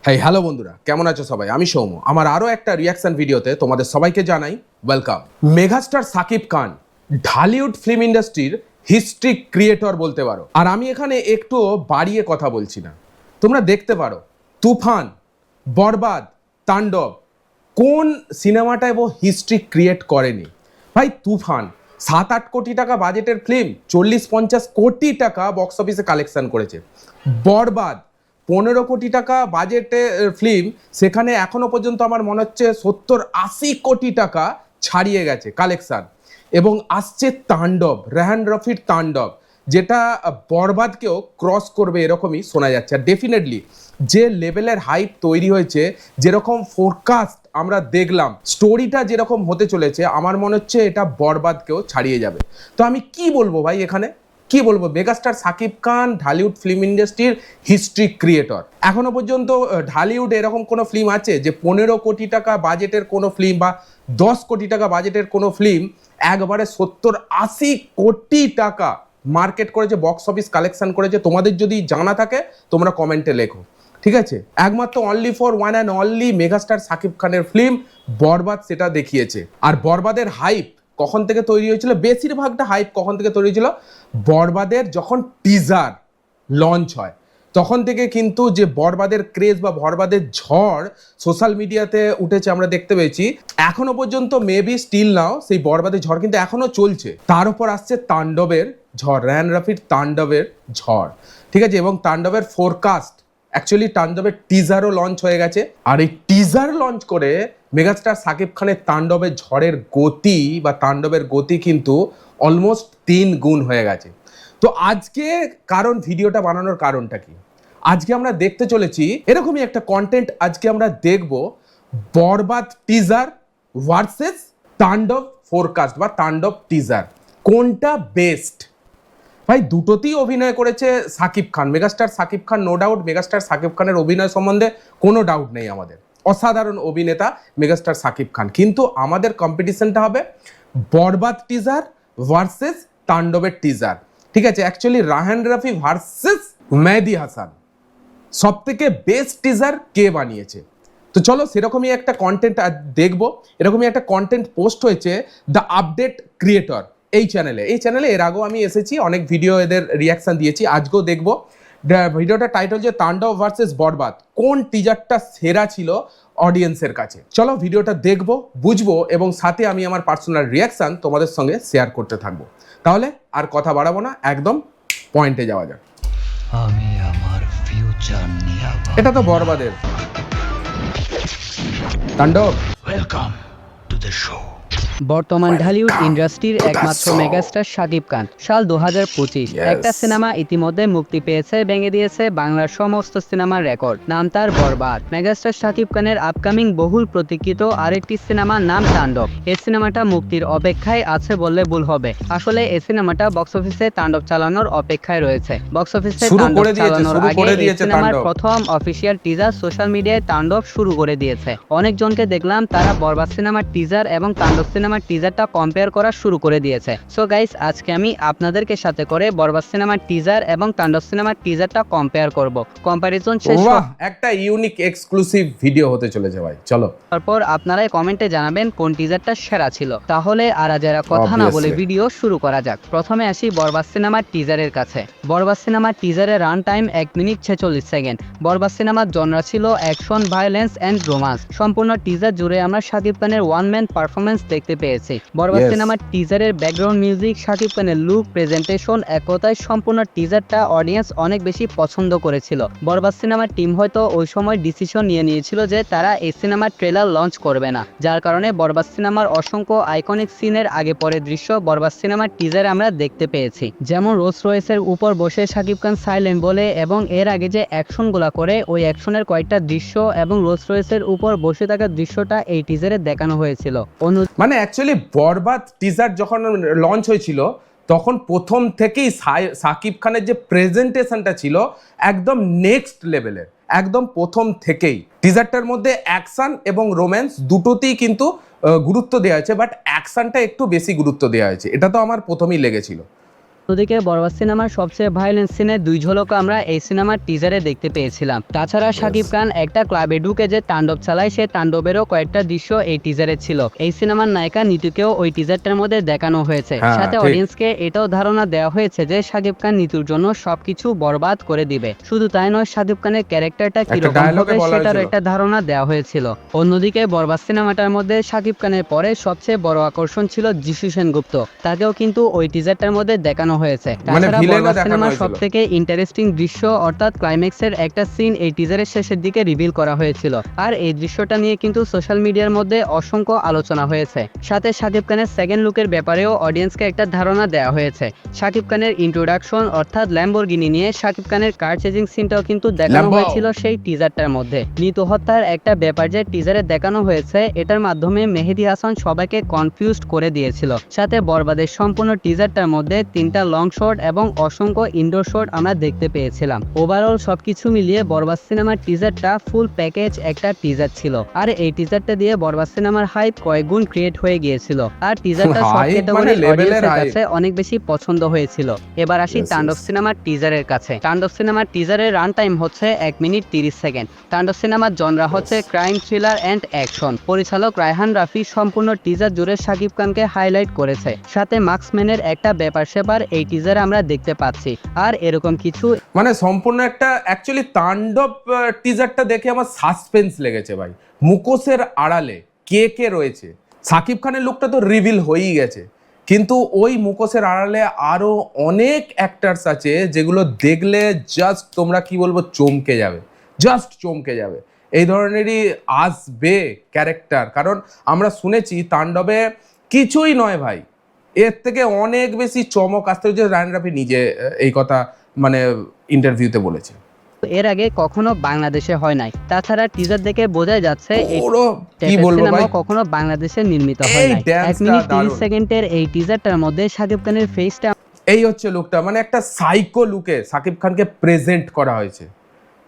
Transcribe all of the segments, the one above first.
Hello বন্ধুরা, কেমন আছো সবাই? আমি সৌম্য। আমার আরও একটা রিয়াকশন ভিডিওতে তোমাদের সবাইকে জানাই welcome. Megastar Shakib Khan Dhallywood film ইন্ডাস্ট্রির হিস্ট্রি ক্রিয়েটর বলতে পারো। আর আমি এখানে একটু বাড়িয়ে কথা বলছি না, তোমরা দেখতে পারো তুফান, বরবাদ, তাণ্ডব, কোন সিনেমাটায় ও হিস্ট্রি ক্রিয়েট করেনি? ভাই তুফান 7-8 কোটি টাকা বাজেটের ফিল্ম 40-50 কোটি টাকা বক্স অফিসে কালেকশন করেছে। বরবাদ 15 কোটি টাকা বাজেটে ফিল্ম, সেখানে এখনো পর্যন্ত আমার মনে হচ্ছে 70-80 কোটি টাকা ছাড়িয়ে গেছে কালেকশন। এবং আসছে তাণ্ডব, রেহান রফির তাণ্ডব, যেটা বরবাদকেও ক্রস করবে এরকমই শোনা যাচ্ছে। আর ডেফিনেটলি যে লেভেলের হাইপ তৈরি হয়েছে, যেরকম ফোরকাস্ট আমরা দেখলাম, স্টোরিটা যেরকম হতে চলেছে, আমার মনে হচ্ছে এটা বরবাদকেও ছাড়িয়ে যাবে। তো আমি কি বলবো ভাই, এখানে কি বলবো? মেগাস্টার সাকিব খান ঢালিউড ফিল্ম ইন্ডাস্ট্রির হিস্ট্রি ক্রিয়েটর। এখনো পর্যন্ত ঢালিউড এরকম কোনো ফিল্ম আছে যে 15 কোটি টাকা বাজেটের কোনো ফিল্ম বা 10 কোটি টাকা বাজেটের কোনো ফিল্ম একবারে 70-80 কোটি টাকা মার্কেট করেছে, বক্স অফিস কালেকশন করেছে? তোমাদের যদি জানা থাকে তোমরা কমেন্টে লেখো, ঠিক আছে? একমাত্র only for one and only megastar Shakib খানের ফিল্ম বরবাদ সেটা দেখিয়েছে। আর বরবাদের হাইপ কখন থেকে তৈরি হয়েছিল? বেশিরভাগটা হাইপ কখন থেকে তৈরি হয়েছিল? বরবাদের যখন টিজার লঞ্চ হয় তখন থেকে কিন্তু যে বরবাদের ক্রেজ বা বরবাদের ঝড় সোশ্যাল মিডিয়াতে উঠেছে আমরা দেখতে পেয়েছি। এখনো পর্যন্ত মেবি স্টিল নাও সেই বরবাদের ঝড় কিন্তু এখনো চলছে। তার উপর আসছে তাণ্ডবের ঝড়, রেহান রফির তাণ্ডবের ঝড়, ঠিক আছে? এবং তাণ্ডবের ফোরকাস্ট, অ্যাকচুয়ালি তাণ্ডবের টিজারও লঞ্চ হয়ে গেছে। আর এই টিজার লঞ্চ করে মেগাস্টার সাকিব খানের তাণ্ডবের ঝড়ের গতি বা তাণ্ডবের গতি কিন্তু অলমোস্ট 3 গুণ হয়ে গেছে। তো আজকে কারণ ভিডিওটা বানানোর কারণটা কি? আজকে আমরা দেখতে চলেছি এরকমই একটা কন্টেন্ট। আজকে আমরা দেখব বরবাদ টিজার ভার্সেস তাণ্ডব ফোরকাস্ট বা তাণ্ডব টিজার, কোনটা বেস্ট? ভাই দুটোতেই অভিনয় করেছে Shakib Khan, megastar Shakib Khan, no doubt. Megastar Shakib খানের অভিনয় সম্বন্ধে কোনো ডাউট নেই আমাদের, অসাধারণ অভিনেতা মেগাস্টার সাকিব খান। কিন্তু আমাদের কম্পিটিশনটা হবে বরবাদ টিজার ভার্সেস তাণ্ডবের টিজার, ঠিক আছে? অ্যাকচুয়ালি রাহান রফি ভার্সেস মেহেদী হাসান, সব থেকে বেস্ট টিজার কে বানিয়েছে? তো চলো সেরকমই একটা কন্টেন্ট দেখবো। এরকমই একটা কন্টেন্ট পোস্ট হয়েছে দ্য আপডেট ক্রিয়েটর এই চ্যানেলে এর আগেও আমি এসেছি, অনেক ভিডিও এদের রিয়াকশন দিয়েছি, আজকেও দেখবো। ভিডিওটা টাইটেল যে তাণ্ডব ভার্সেস বরবাদ, কোন টিজারটা সেরা ছিল অডিয়েন্সের কাছে। চলো ভিডিওটা দেখবো, বুঝবো, এবং সাথে আমি আমার পার্সোনাল রিয়াকশন তোমাদের সঙ্গে শেয়ার করতে থাকবো। তাহলে আর কথা বাড়াবো না, একদম পয়েন্টে যাওয়া যাক। আমি আমার ফিউচার নিয়ে এটা তো বরবাদের তাণ্ডব। Welcome to the show. বর্তমান ঢালিউড ইন্ডাস্ট্রির একমাত্র মেগাস্টার শাকিব খান, সাল 2025। একটা সিনেমা ইতিমধ্যে মুক্তি পেয়েছে, ভেঙে দিয়েছে বাংলার সমস্ত সিনেমার রেকর্ড। নাম তার বরবাদ। মেগাস্টার শাকিব খানের আপকামিং বহুল প্রতীক্ষিত আরেকটি সিনেমার নাম তাণ্ডব। এই সিনেমাটা মুক্তির অপেক্ষায় আছে বললে ভুল হবে। আসলে এই সিনেমাটা বক্স অফিসে তাণ্ডব চালানোর অপেক্ষায় রয়েছে। বক্স অফিসে তাণ্ডব চালানোর আগে এই সিনেমার প্রথম অফিসিয়াল টিজার সোশ্যাল মিডিয়ায় তাণ্ডব শুরু করে দিয়েছে। অনেকজনকে দেখলাম তারা বরবাদ সিনেমার টিজার এবং তাণ্ডব সিনেমার টিজারটা কম্পেয়ার করা শুরু করে দিয়েছে। সো গাইস, আজকে আমি আপনাদেরকে সাথে করে বরবাদ সিনেমার টিজার এবং তাণ্ডব সিনেমার টিজারটা কম্পেয়ার করব। কম্পারিজন শেষ বাহ, একটা ইউনিক এক্সক্লুসিভ ভিডিও হতে চলেছে ভাই, চলো। তারপর আপনারাই কমেন্টে জানাবেন কোন টিজারটা সেরা ছিল। তাহলে আর যারা কথা না বলে ভিডিও শুরু করা যাক। প্রথমে আসি বরবাদ সিনেমার টিজারের কাছে। বরবাদ সিনেমার টিজারের রান টাইম 1 মিনিট 46 সেকেন্ড। বরবাদ সিনেমার জনরা ছিল অ্যাকশন, ভায়োলেন্স এন্ড রোমান্স। সম্পূর্ণ টিজার জুড়ে আমরা শাকিব খানের ওয়ান ম্যান পারফরমেন্স দেখতে পেয়েছি। বরবাদ সিনেমার টিজারের ব্যাকগ্রাউন্ড মিউজিক, শাকিব খানের লুক, প্রেজেন্টেশন, এক কথায় সম্পূর্ণ টিজারটা অডিয়েন্স অনেক বেশি পছন্দ করেছিল। বরবাদ সিনেমার টিম হয়তো ওই সময় ডিসিশন নিয়েছিল যে তারা এই সিনেমার ট্রেলার লঞ্চ করবে না, যার কারণে বরবাদ সিনেমার অসংখ্য আইকনিক সিনের আগে পরে দৃশ্য বরবাদ সিনেমার টিজারে আমরা দেখতে পেয়েছি। যেমন রোলস রয়েসের উপর বসে শাকিব খান সাইলেন্ট বলে, এবং এর আগে যে অ্যাকশনগুলা করে ওই অ্যাকশনের কয়েকটা দৃশ্য এবং রোলস রয়েসের উপর বসে থাকার দৃশ্যটা এই টিজারে দেখানো হয়েছিল। মানে অ্যাকচুয়ালি বরবাদ টিজার যখন লঞ্চ হয়েছিল তখন প্রথম থেকেই সাকিব খানের যে প্রেজেন্টেশনটা ছিল একদম নেক্সট লেভেলের, একদম প্রথম থেকেই। টিজারটার মধ্যে অ্যাকশন এবং রোম্যান্স দুটোতেই কিন্তু গুরুত্ব দেওয়া হয়েছে, বাট অ্যাকশনটা একটু বেশি গুরুত্ব দেওয়া হয়েছে, এটা তো আমার প্রথমেই লেগেছিল। ওদিকে বরবাদ সিনেমার সবচেয়ে ভায়োলেন্ট সিনে 2 ঝলক আমরা এই সিনেমার টিজারে দেখতে পেয়েছিলাম। তাছাড়া শাকিব খান একটা ক্লাবে ঢুকে যে তাণ্ডব চালায় সে তাণ্ডবেরও কয়েকটা দৃশ্য এই টিজারে ছিল। এই সিনেমার নায়িকা নিতুকেও ওই টিজারটার মধ্যে দেখানো হয়েছে। সাথে অডিয়েন্সকে এটাও ধারণা দেওয়া হয়েছে যে শাকিব খান নিতুর জন্য সবকিছু বরবাদ করে দিবে। শুধু তাই নয়, শাকিব খানের ক্যারেক্টারটা কিরকম হবে সেটার একটা ধারণা দেওয়া হয়েছিল। অন্যদিকে বরবাদ সিনেমাটার মধ্যে শাকিব খানের পরে সবচেয়ে বড় আকর্ষণ ছিল যিশু সেনগুপ্ত, তাকেও কিন্তু ওই টিজারটার মধ্যে দেখানো হয়েছে। তাছাড়া বরবাদ সিনেমার সবথেকে ইন্টারেস্টিং দৃশ্য অর্থাৎ ক্লাইম্যাক্সের একটা সিন এই টিজারের শেষের দিকে রিভিল করা হয়েছিল, আর এই দৃশ্যটা নিয়ে কিন্তু সোশ্যাল মিডিয়ার মধ্যে অসংখ্য আলোচনা হয়েছে। সাথে শাকিব খানের সেকেন্ড লুকের ব্যাপারেও অডিয়েন্সকে একটা ধারণা দেওয়া হয়েছে। শাকিব খানের ইন্ট্রোডাকশন অর্থাৎ ল্যাম্বরগিনি নিয়ে শাকিব খানের কার চেজিং সিনটাও কিন্তু দেখানো হয়েছিল সেই টিজারটার মধ্যে। নিতু হত্যার একটা ব্যাপার যে টিজারে দেখানো হয়েছে, এটার মাধ্যমে মেহেদী হাসান সবাইকে কনফিউজড করে দিয়েছিল। সাথে বরবাদের সম্পূর্ণ টিজারটার মধ্যে 3টা লং শট এবং অসংখ্য ইনডোর শট আমরা দেখতে পেয়েছিলাম। ওভারঅল সবকিছু মিলিয়ে বরবাদ সিনেমার টিজারটা ফুল প্যাকেজ একটা টিজার ছিল, আর এই টিজারটা দিয়ে বরবাদ সিনেমার হাইপ কয়েক গুণ ক্রিয়েট হয়ে গিয়েছিল, আর টিজারটা সব ক্যাটাগরির অডিয়েন্সের কাছে অনেক বেশি পছন্দ হয়েছিল। এবার আসি তাণ্ডব সিনেমার টিজারের কাছে। তাণ্ডব সিনেমার টিজারের রান টাইম হচ্ছে 1 মিনিট 30 সেকেন্ড। তাণ্ডব সিনেমার জনরা হচ্ছে ক্রাইম, থ্রিলার এন্ড অ্যাকশন। পরিচালক রায়হান রাফি সম্পূর্ণ টিজার জুড়ে শাকিব খানকে হাইলাইট করেছে। সাথে মার্কসম্যানের একটা ব্যাপার সেপার এই টিজারে আমরা দেখতে পাচ্ছি, আর এরকম কিছু মানে সম্পূর্ণ একটা অ্যাকচুয়ালি তাণ্ডব টিজারটা দেখে আমার সাসপেন্স লেগেছে ভাই। মুখোশের আড়ালে কে কে রয়েছে? সাকিব খানের লুকটা তো রিভিল হয়েই গেছে, কিন্তু ওই মুখোশের আড়ালে আরো অনেক অ্যাক্টার্স আছে যেগুলো দেখলে জাস্ট তোমরা কি বলবো চমকে যাবে, জাস্ট চমকে যাবে। এই ধরনেরই আসবে ক্যারেক্টার, কারণ আমরা শুনেছি তাণ্ডবে কিছুই নয় ভাই, এর থেকে অনেক বেশি চমক আসতে হচ্ছে। রায়হান রাফি নিজে এই কথা মানে ইন্টারভিউতে বলেছে। এর আগে কখনো বাংলাদেশে হয় নাই। তাছাড়া টিজার দেখে বোঝা যাচ্ছে কি বলবো ভাই, কখনো বাংলাদেশে নির্মিত হয় নাই। 1 মিনিট 30 সেকেন্ডের এই টিজারটার মধ্যে শাকিব খানের ফেসটা এই হচ্ছে লুকটা, মানে একটা সাইকো লুকে শাকিব খানকে প্রেজেন্ট করা হয়েছে।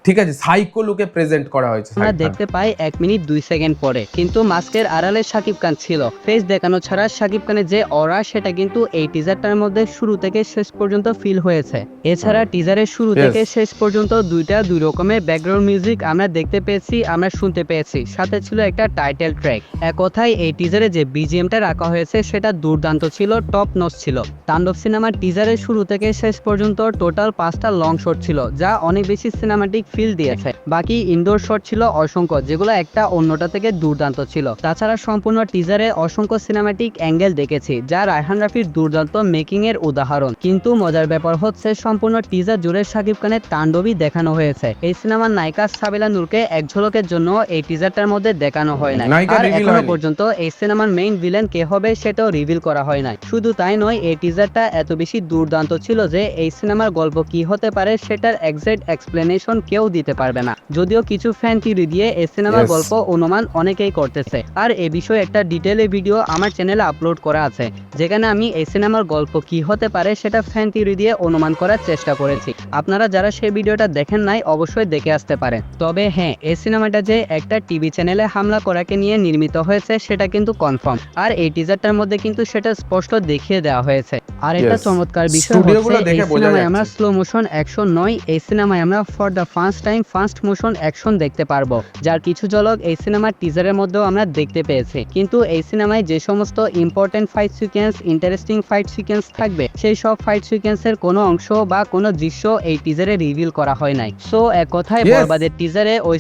ঠিক আছে, সাইকো লুকে প্রেজেন্ট করা হয়েছে। আমরা দেখতে পাই 1 মিনিট 2 সেকেন্ড পরে, কিন্তু মাস্কের আড়ালে শাকিব খান ছিল। ফেস দেখানো ছাড়া শাকিব খানের যে অরা সেটা কিন্তু এই টিজারটার মধ্যে শুরু থেকে শেষ পর্যন্ত ফিল হয়েছে। এছাড়া টিজারের শুরু থেকে শেষ পর্যন্ত দুই রকমের ব্যাকগ্রাউন্ড মিউজিক আমরা দেখতে পেয়েছি, আমরা শুনতে পেয়েছি। সাথে ছিল একটা টাইটেল ট্র্যাক। এক কথায় এই টিজারে যে বিজিএমটা রাখা হয়েছে সেটা দুর্দান্ত ছিল, টপ নচ ছিল। তাণ্ডব সিনেমার টিজারের শুরু থেকে শেষ পর্যন্ত টোটাল 5টা লং শট ছিল, যা অনেক বেশি সিনেমাটিক ফিল দিয়েছে। বাকি ইনডোর শট ছিল অসংখ্য, যেগুলো একটা অন্যটা থেকে দুর্দান্ত ছিল। তাছাড়া সম্পূর্ণ টিজারে অসংখ্য সিনেমাটিক অ্যাঙ্গেল দেখেছি, যা রায়হান রাফির দুর্দান্ত মেকিং এর উদাহরণ। কিন্তু মজার ব্যাপার হচ্ছে সম্পূর্ণ টিজার জুড়ে শাকিব খানের তাণ্ডবই দেখানো হয়েছে। এই সিনেমার নায়িকা সাবিলা নূরকে এক ঝলকের জন্য এই টিজারটার মধ্যে দেখানো হয় না, আর এখনো পর্যন্ত এই সিনেমার মেইন ভিলেন কে হবে সেটাও রিভিল করা হয় নাই। শুধু তাই নয়, এই টিজারটা এত বেশি দুর্দান্ত ছিল যে এই সিনেমার গল্প কি হতে পারে সেটার এক্সাক্ট এক্সপ্লেনেশন কেউ দিতে পারবে না। যদিও কিছু ফ্যান থিওরি দিয়ে এই সিনেমার গল্প অনুমান অনেকেই করতেছে, আর এই বিষয়ে একটা ডিটেইলে ভিডিও আমার চ্যানেলে আপলোড করা আছে, যেখানে আমি এই সিনেমার গল্প কি হতে পারে সেটা ফ্যান থিওরি দিয়ে অনুমান করার চেষ্টা করেছি। আপনারা যারা সেই ভিডিওটা দেখেন নাই অবশ্যই দেখে আসতে পারেন। তবে হ্যাঁ, এই সিনেমাটা যে একটা টিভি চ্যানেলে হামলা করাকে নিয়ে নির্মিত হয়েছে সেটা কিন্তু কনফার্ম, আর এই টিজারটার মধ্যে কিন্তু সেটা স্পষ্ট দেখিয়ে দেওয়া হয়েছে। আর এটা চমৎকার বিষয় হচ্ছে এই সিনেমায় আমরা স্লো মোশন অ্যাকশন নয়, এই সিনেমায় আমরা for the first time fast motion action দেখতে পারবো, যার কিছু ঝলক এই সিনেমার টিজারের মধ্যেও আমরা দেখতে পেয়েছি। কিন্তু এই সিনেমায় যে সমস্ত important fight sequence, interesting fight sequence থাকবে, সেই সব ফাইট সিকোয়েন্সের কোনো অংশ বা কোনো দৃশ্য এই টিজারে রিভিল করা হয় নাই। সো এক কথায় বরবাদের টিজারে ওই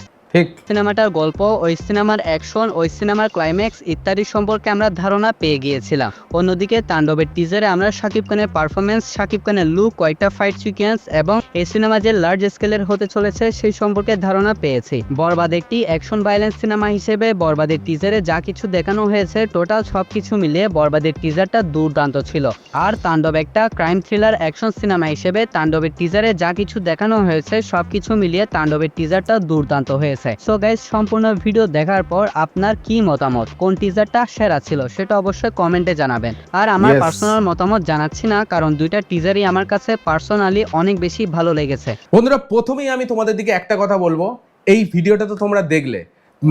সিনেমাটার গল্প, ওই সিনেমার অ্যাকশন, ওই সিনেমার ক্লাইম্যাক্স ইত্যাদি সম্পর্কে আমরা ধারণা পেয়ে গিয়েছিলাম। অন্যদিকে তাণ্ডবের টিজারে আমরা শাকিব খানের পারফরমেন্স, শাকিব খানের লুক, কয়েকটা ফাইট সিকোয়েন্স এবং এই সিনেমা যে লার্জ স্কেলের হতে চলেছে সেই সম্পর্কে ধারণা পেয়েছি। বরবাদ একটি অ্যাকশন ভায়োলেন্স সিনেমা হিসেবে বরবাদের টিজারে যা কিছু দেখানো হয়েছে টোটাল সবকিছু মিলিয়ে বরবাদের টিজারটা দুর্দান্ত ছিল। আর তাণ্ডব একটা ক্রাইম থ্রিলার অ্যাকশন সিনেমা হিসেবে তাণ্ডবের টিজারে যা কিছু দেখানো হয়েছে সবকিছু মিলিয়ে তাণ্ডবের টিজারটা দুর্দান্ত হয়েছে। সো গাইস, সম্পূর্ণ ভিডিও দেখার পর আপনার কি মতামত, কোন টিজারটা সেরা ছিল সেটা অবশ্যই কমেন্টে জানাবেন। আর আমার পার্সোনাল মতামত জানাচ্ছি না, কারণ দুইটা টিজারই আমার কাছে পার্সোনালি অনেক বেশি ভালো লেগেছে। বন্ধুরা, প্রথমেই আমি তোমাদের দিকে একটা কথা বলবো, এই ভিডিওটা তো তোমরা দেখলে,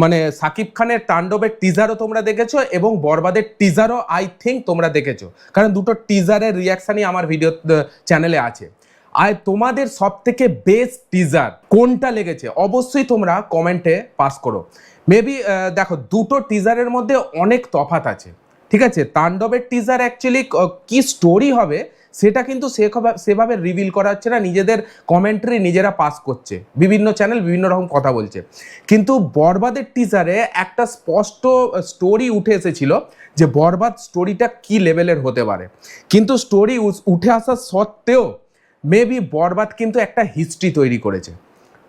মানে সাকিব খানের তাণ্ডবের টিজারও তোমরা দেখেছো এবং বরবাদের টিজারও আই থিঙ্ক তোমরা দেখেছো, কারণ দুটো টিজারের রিয়াকশনই আমার ভিডিও চ্যানেলে আছে। আর তোমাদের সব থেকে বেস্ট টিজার কোনটা লেগেছে অবশ্যই তোমরা কমেন্টে পাস করো। মেবি দেখো দুটো টিজারের মধ্যে অনেক তফাৎ আছে, ঠিক আছে। তাণ্ডবের টিজার অ্যাকচুয়ালি কি স্টোরি হবে সেটা কিন্তু সেভাবে রিভিল করা হচ্ছে না, নিজেদের কমেন্ট্রি নিজেরা পাস করছে, বিভিন্ন চ্যানেল বিভিন্ন রকম কথা বলছে। কিন্তু বরবাদের টিজারে একটা স্পষ্ট স্টোরি উঠে এসেছিল যে বরবাদ স্টোরিটা কি লেভেলের হতে পারে, কিন্তু স্টোরি উঠে আসা সত্ত্বেও মেবি বরবাদ কিন্তু একটা হিস্ট্রি তৈরি করেছে,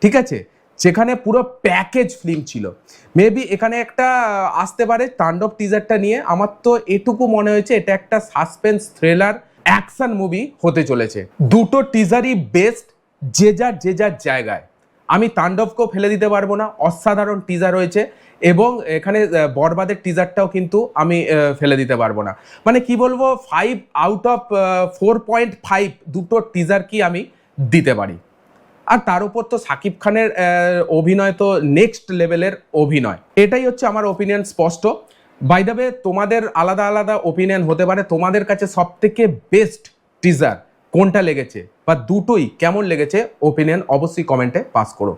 ঠিক আছে, যেখানে পুরো প্যাকেজ ফিল্ম ছিল। মেবি এখানে একটা আসতে পারে তাণ্ডব টিজারটা নিয়ে, আমার তো এটুকু মনে হয়েছে এটা একটা সাসপেন্স থ্রিলার অ্যাকশন মুভি হতে চলেছে। দুটো টিজারই বেস্ট যে যার জায়গায়। আমি তাণ্ডবকেও ফেলে দিতে পারবো না, অসাধারণ টিজার হয়েছে, এবং এখানে বরবাদের টিজারটাও কিন্তু আমি ফেলে দিতে পারবো না। মানে কি বলবো, 5 আউট অফ 4.5 দুটো টিজার কি আমি দিতে পারি। আর তার উপর তো সাকিব খানের অভিনয় তো নেক্সট লেভেলের অভিনয়। এটাই হচ্ছে আমার ওপিনিয়ন স্পষ্ট। বাই দ্য ওয়ে তোমাদের আলাদা আলাদা ওপিনিয়ন হতে পারে, তোমাদের কাছে সব থেকে বেস্ট টিজার কোনটা লেগেছে বা দুটোই কেমন লেগেছে ওপিনিয়ন অবশ্যই কমেন্টে পাস করো।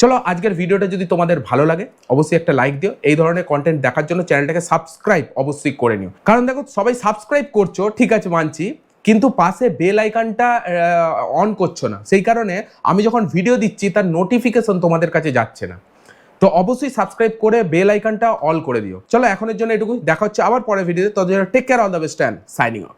চলো আজকের ভিডিওটা যদি তোমাদের ভালো লাগে অবশ্যই একটা লাইক দিও, এই ধরনের কন্টেন্ট দেখার জন্য চ্যানেলটাকে সাবস্ক্রাইব অবশ্যই করে নিও। কারণ দেখো সবাই সাবস্ক্রাইব করছো ঠিক আছে মানছি, কিন্তু পাশে বেল আইকনটা অন করছো না, সেই কারণে আমি যখন ভিডিও দিচ্ছি তার নোটিফিকেশন তোমাদের কাছে যাচ্ছে না। তো অবশ্যই সাবস্ক্রাইব করে বেল আইকনটা অল করে দিও। চলো এখনের জন্য এটুকুই, দেখা হচ্ছে আবার পরের ভিডিওতে। ততদিন take care, all the best and signing of.